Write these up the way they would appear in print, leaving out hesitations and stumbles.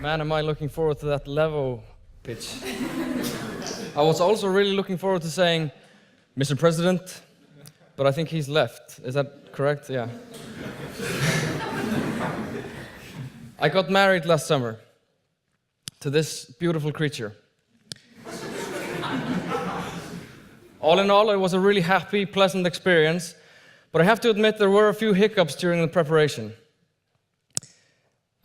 Man, am I looking forward to that level pitch. I was also really looking forward to saying, Mr. President, but I think he's left. Is that correct? Yeah. I got married last summer to this beautiful creature. All in all, it was a really happy, pleasant experience, but I have to admit there were a few hiccups during the preparation.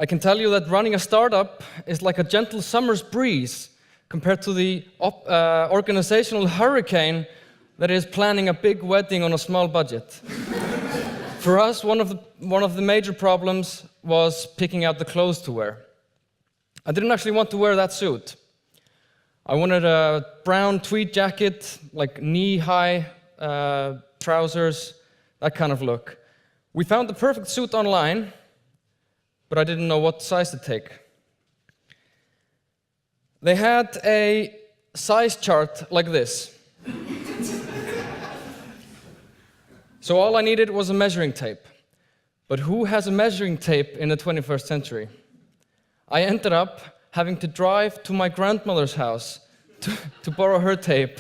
I can tell you that running a startup is like a gentle summer's breeze compared to the organizational hurricane that is planning a big wedding on a small budget. For us, one of the major problems was picking out the clothes to wear. I didn't actually want to wear that suit. I wanted a brown tweed jacket, like knee-high trousers, that kind of look. We found the perfect suit online, but I didn't know what size to take. They had a size chart like this. So all I needed was a measuring tape. But who has a measuring tape in the 21st century? I ended up having to drive to my grandmother's house to borrow her tape.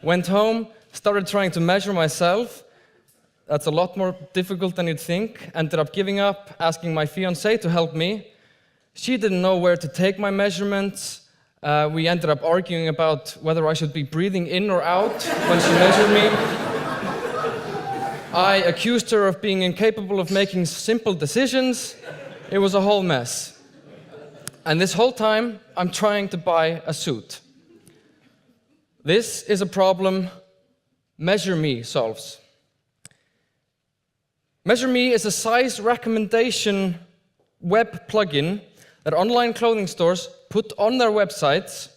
Went home, started trying to measure myself. That's a lot more difficult than you'd think. Ended up giving up, asking my fiancée to help me. She didn't know where to take my measurements. We ended up arguing about whether I should be breathing in or out when she measured me. I accused her of being incapable of making simple decisions. It was a whole mess. And this whole time, I'm trying to buy a suit. This is a problem SuitMe solves. SuitMe is a size recommendation web plugin that online clothing stores put on their websites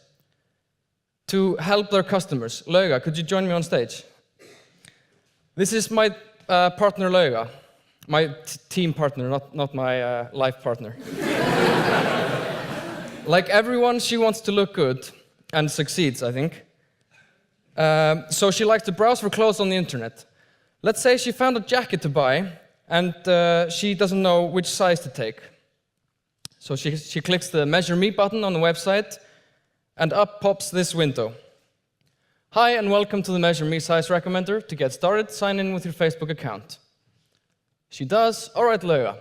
to help their customers. Lauga, could you join me on stage? This is my partner Lauga, my team partner, not my life partner. Like everyone, she wants to look good and succeeds, I think. So she likes to browse for clothes on the internet. Let's say she found a jacket to buy and she doesn't know which size to take. So she clicks the Measure Me button on the website and up pops this window. Hi and welcome to the Measure Me Size Recommender. To get started, sign in with your Facebook account. She does. All right, Lauga,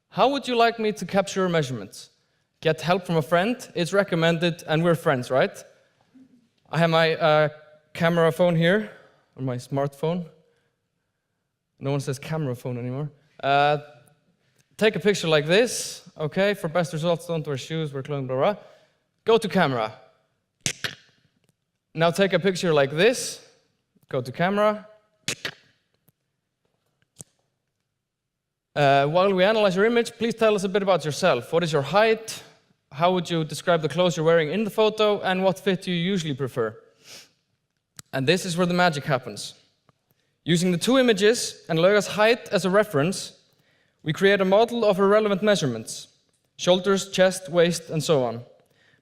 how would you like me to capture your measurements? Get help from a friend, it's recommended, and we're friends, right? I have my camera phone here, or my smartphone. No one says camera phone anymore. Take a picture like this, okay? For best results, don't wear shoes, wear clothing, blah, blah. Go to camera. Now take a picture like this, go to camera. While we analyze your image, please tell us a bit about yourself. What is your height? How would you describe the clothes you're wearing in the photo? And what fit do you usually prefer? And this is where the magic happens. Using the two images and Lauga's height as a reference, we create a model of her relevant measurements: shoulders, chest, waist, and so on.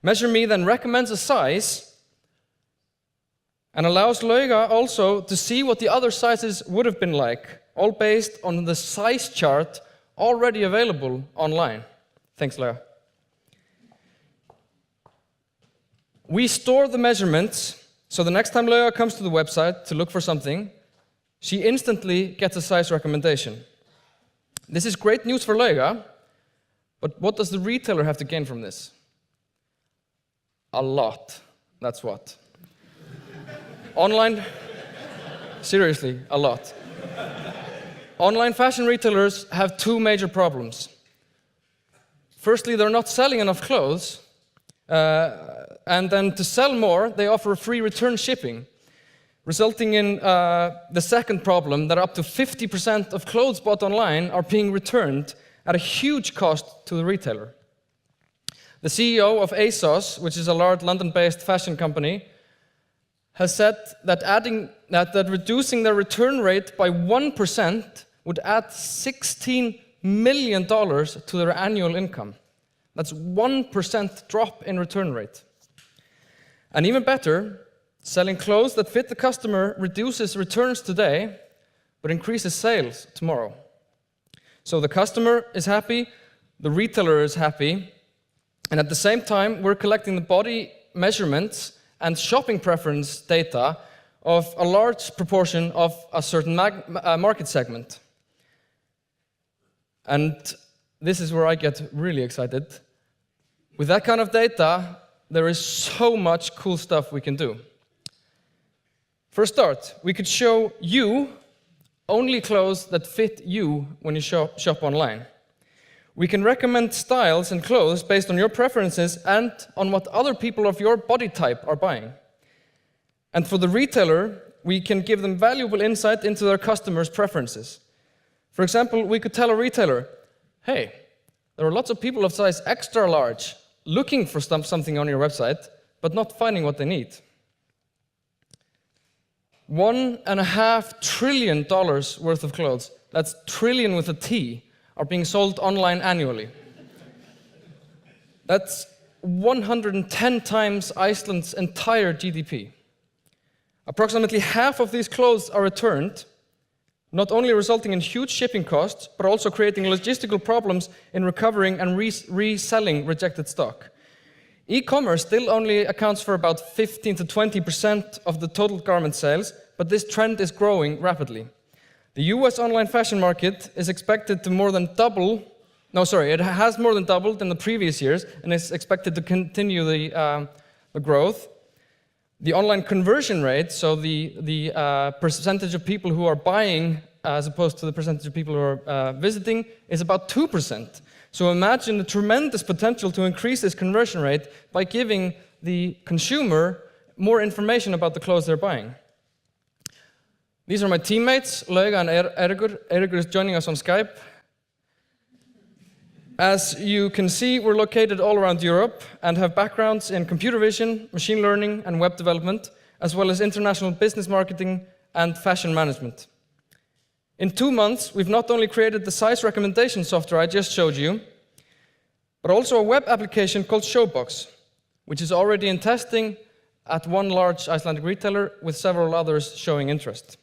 SuitMe then recommends a size and allows Lauga also to see what the other sizes would have been like, all based on the size chart already available online. Thanks, Lauga. We store the measurements, so the next time Lauga comes to the website to look for something, she instantly gets a size recommendation. This is great news for Lauga, but what does the retailer have to gain from this? A lot, that's what. Online, seriously, a lot. Online fashion retailers have two major problems. Firstly, they're not selling enough clothes, and then to sell more, they offer free return shipping, resulting in the second problem, that up to 50% of clothes bought online are being returned at a huge cost to the retailer. The CEO of ASOS, which is a large London-based fashion company, has said that reducing their return rate by 1% would add $16 million to their annual income. That's 1% drop in return rate. And even better, selling clothes that fit the customer reduces returns today, but increases sales tomorrow. So the customer is happy, the retailer is happy, And at the same time, we're collecting the body measurements and shopping preference data of a large proportion of a certain market segment. And this is where I get really excited. With that kind of data, there is so much cool stuff we can do. For a start, we could show you only clothes that fit you when you shop online. We can recommend styles and clothes based on your preferences and on what other people of your body type are buying. And for the retailer, we can give them valuable insight into their customers' preferences. For example, we could tell a retailer, hey, there are lots of people of size extra large looking for something on your website, but not finding what they need. $1.5 trillion worth of clothes, that's trillion with a T, are being sold online annually. That's 110 times Iceland's entire GDP. Approximately half of these clothes are returned, not only resulting in huge shipping costs, but also creating logistical problems in recovering and reselling rejected stock. E-commerce still only accounts for about 15 to 20% of the total garment sales, but this trend is growing rapidly. The US online fashion market is expected to more than double, it has more than doubled in the previous years and is expected to continue the growth. The online conversion rate, so the percentage of people who are buying as opposed to the percentage of people who are visiting, is about 2%. So imagine the tremendous potential to increase this conversion rate by giving the consumer more information about the clothes they're buying. These are my teammates, Lauga and Eiríkur. Eiríkur is joining us on Skype. As you can see, we're located all around Europe and have backgrounds in computer vision, machine learning, and web development, as well as international business marketing and fashion management. In 2 months, we've not only created the size recommendation software I just showed you, but also a web application called Showbox, which is already in testing at one large Icelandic retailer, with several others showing interest.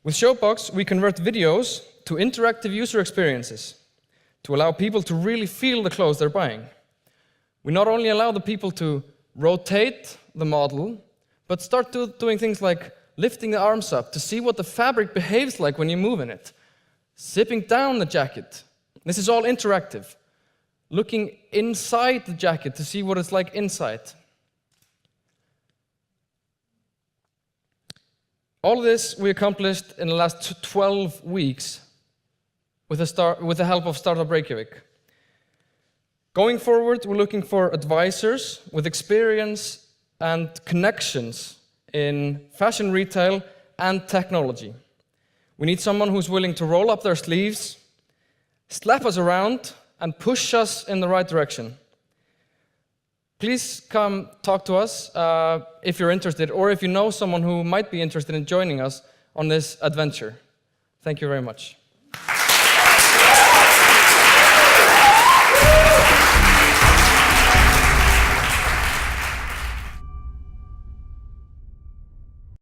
With Showbox, we convert videos to interactive user experiences to allow people to really feel the clothes they're buying. We not only allow the people to rotate the model, but start doing things like lifting the arms up to see what the fabric behaves like when you move in it, zipping down the jacket. This is all interactive. Looking inside the jacket to see what it's like inside. All of this we accomplished in the last 12 weeks with the help of Startup Reykjavik. Going forward, we're looking for advisors with experience and connections in fashion retail and technology. We need someone who's willing to roll up their sleeves, slap us around, and push us in the right direction. Please come talk to us if you're interested, or if you know someone who might be interested in joining us on this adventure. Thank you very much.